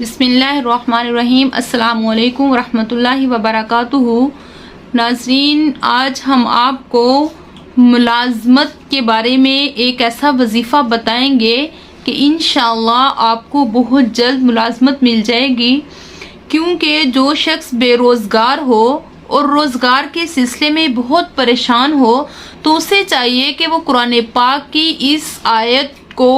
بسم اللہ الرحمن الرحیم۔ السلام علیکم ورحمۃ اللہ وبرکاتہ۔ ناظرین، آج ہم آپ کو ملازمت کے بارے میں ایک ایسا وظیفہ بتائیں گے کہ انشاءاللہ آپ کو بہت جلد ملازمت مل جائے گی، کیونکہ جو شخص بے روزگار ہو اور روزگار کے سلسلے میں بہت پریشان ہو تو اسے چاہیے کہ وہ قرآن پاک کی اس آیت کو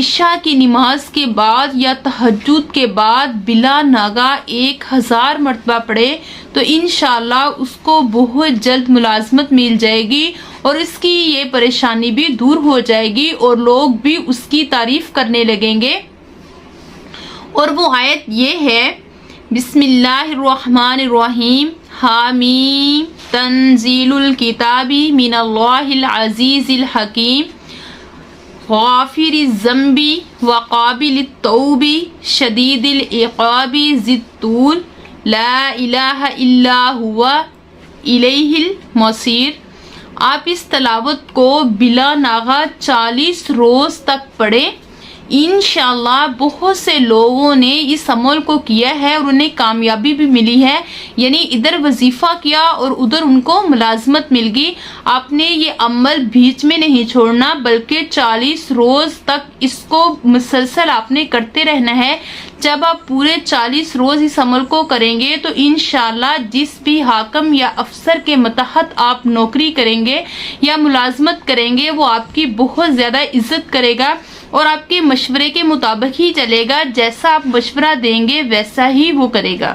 عشاء کی نماز کے بعد یا تہجد کے بعد بلا ناغہ 1000 مرتبہ پڑھے تو انشاءاللہ اس کو بہت جلد ملازمت مل جائے گی اور اس کی یہ پریشانی بھی دور ہو جائے گی اور لوگ بھی اس کی تعریف کرنے لگیں گے۔ اور وہ آیت یہ ہے، بسم اللہ الرحمن الرحیم، حامیم تنزیل الکتاب من اللہ العزیز الحکیم، غافر الذنب وقابل التوب شدید العقاب ذی الطول لا الہ الا ہوا الیہ المصیر۔ آپ اس تلاوت کو بلا ناغہ 40 روز تک پڑھیں۔ انشاءاللہ بہت سے لوگوں نے اس عمل کو کیا ہے اور انہیں کامیابی بھی ملی ہے، یعنی ادھر وظیفہ کیا اور ادھر ان کو ملازمت مل گئی۔ آپ نے یہ عمل بیچ میں نہیں چھوڑنا بلکہ 40 روز تک اس کو مسلسل آپ نے کرتے رہنا ہے۔ جب آپ پورے 40 روز اس عمل کو کریں گے تو انشاءاللہ جس بھی حاکم یا افسر کے متحد آپ نوکری کریں گے یا ملازمت کریں گے وہ آپ کی بہت زیادہ عزت کرے گا اور آپ کے مشورے کے مطابق ہی چلے گا، جیسا آپ مشورہ دیں گے ویسا ہی وہ کرے گا۔